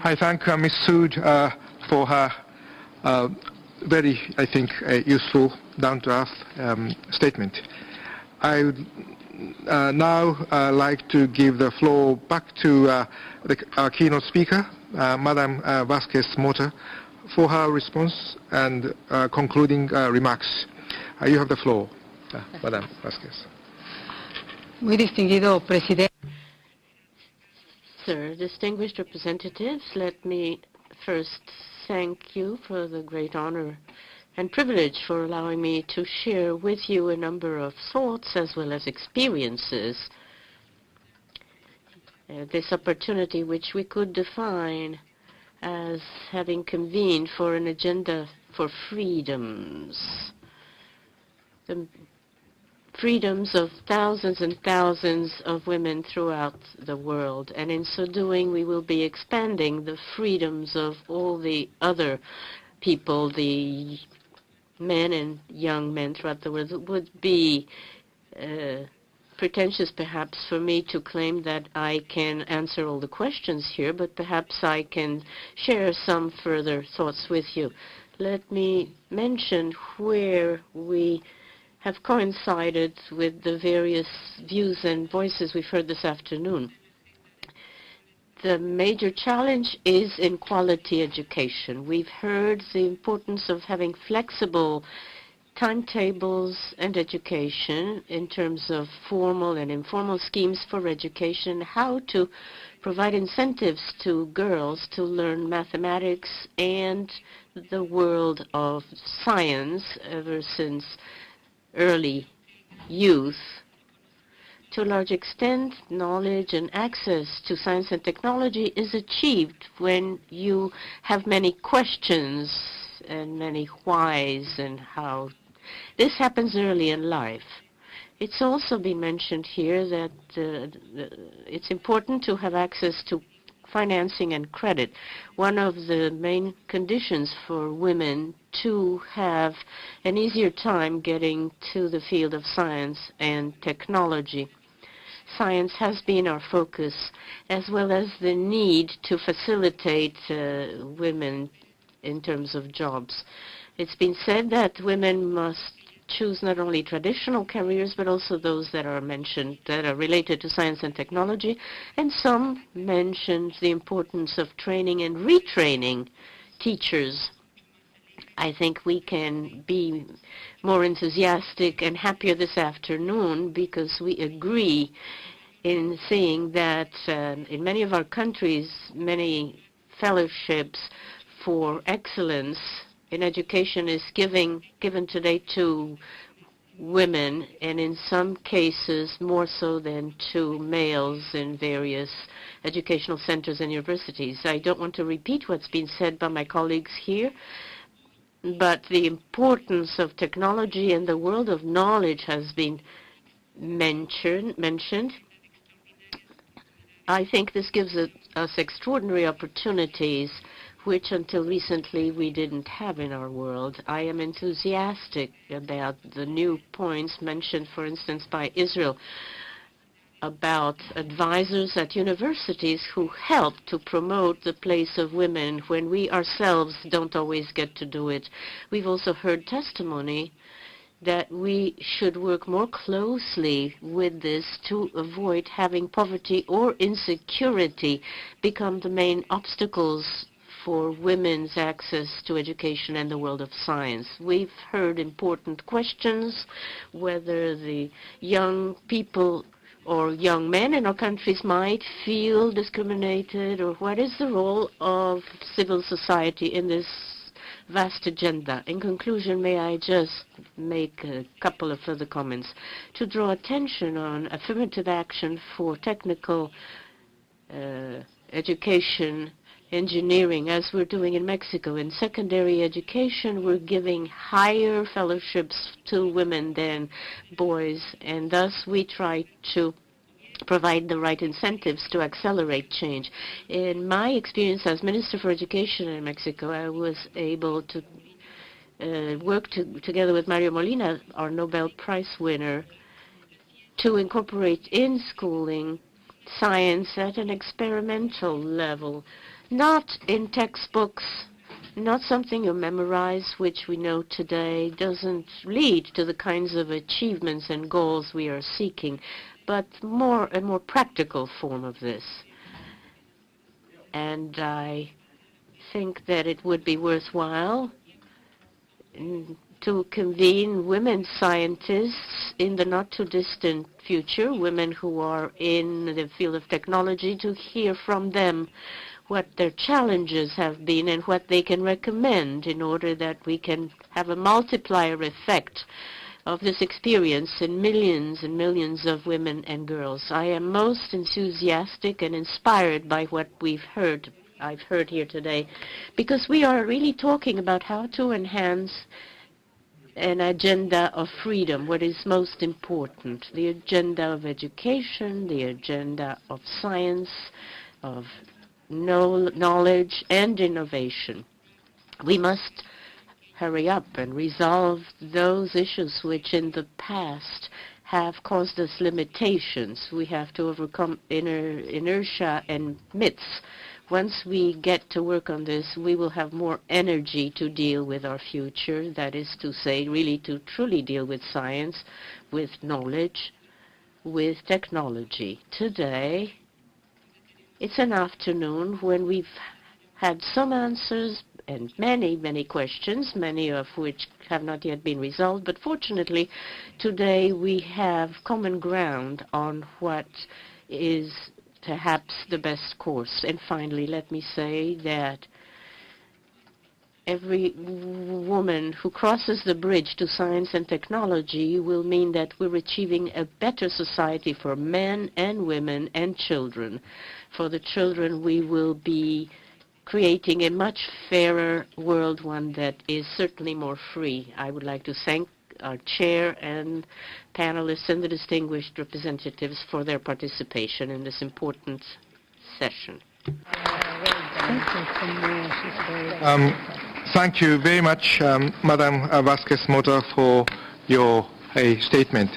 I thank Ms. Sood for her very, I think, useful, down-to-earth statement. I would now like to give the floor back to our keynote speaker, Madam Vázquez Mota, for her response and concluding remarks. You have the floor, Madam Vázquez. Muy distinguido presidente. Sir, distinguished representatives, let me first thank you for the great honor and privilege for allowing me to share with you a number of thoughts as well as experiences. This opportunity, which we could define as having convened for an agenda for freedoms. The freedoms of thousands and thousands of women throughout the world. And in so doing, we will be expanding the freedoms of all the other people, the men and young men throughout the world. It would be pretentious perhaps for me to claim that I can answer all the questions here, but perhaps I can share some further thoughts with you. Let me mention where we have coincided with the various views and voices we've heard this afternoon. The major challenge is in quality education. We've heard the importance of having flexible timetables and education in terms of formal and informal schemes for education, how to provide incentives to girls to learn mathematics and the world of science ever since early youth. To a large extent, knowledge and access to science and technology is achieved when you have many questions and many whys and how. This happens early in life. It's also been mentioned here that it's important to have access to financing and credit. One of the main conditions for women to have an easier time getting to the field of science and technology. Science has been our focus, as well as the need to facilitate women in terms of jobs. It's been said that women must choose not only traditional careers, but also those that are mentioned that are related to science and technology. And some mentioned the importance of training and retraining teachers. I think we can be more enthusiastic and happier this afternoon because we agree in saying that in many of our countries, many fellowships for excellence in education is given today to women, and in some cases more so than to males in various educational centers and universities. I don't want to repeat what's been said by my colleagues here, but the importance of technology in the world of knowledge has been mentioned. I think this gives us extraordinary opportunities which until recently we didn't have in our world. I am enthusiastic about the new points mentioned, for instance, by Israel, about advisors at universities who help to promote the place of women when we ourselves don't always get to do it. We've also heard testimony that we should work more closely with this to avoid having poverty or insecurity become the main obstacles for women's access to education and the world of science. We've heard important questions, whether the young people or young men in our countries might feel discriminated, or what is the role of civil society in this vast agenda. In conclusion, may I just make a couple of further comments to draw attention on affirmative action for technical education, engineering, as we're doing in Mexico. In secondary education, we're giving higher fellowships to women than boys, and thus we try to provide the right incentives to accelerate change. In my experience as Minister for Education in Mexico, I was able to work together with Mario Molina, our Nobel Prize winner, to incorporate in schooling science at an experimental level, not in textbooks, not something you memorize, which we know today doesn't lead to the kinds of achievements and goals we are seeking, but a more practical form of this. And I think that it would be worthwhile to convene women scientists in the not-too-distant future, women who are in the field of technology, to hear from them what their challenges have been and what they can recommend in order that we can have a multiplier effect of this experience in millions and millions of women and girls. I am most enthusiastic and inspired by what I've heard here today, because we are really talking about how to enhance an agenda of freedom, what is most important, the agenda of education, the agenda of science, of knowledge and innovation. We must hurry up and resolve those issues which in the past have caused us limitations. We have to overcome inertia and myths. Once we get to work on this, we will have more energy to deal with our future, that is to say, really to truly deal with science, with knowledge, with technology. Today, it's an afternoon when we've had some answers and many, many questions, many of which have not yet been resolved. But fortunately, today we have common ground on what is perhaps the best course. And finally, let me say that every woman who crosses the bridge to science and technology will mean that we're achieving a better society for men and women and children. For the children, we will be creating a much fairer world, one that is certainly more free. I would like to thank our chair and panelists and the distinguished representatives for their participation in this important session. Thank you very much, Madam Vázquez Mota, for your statement.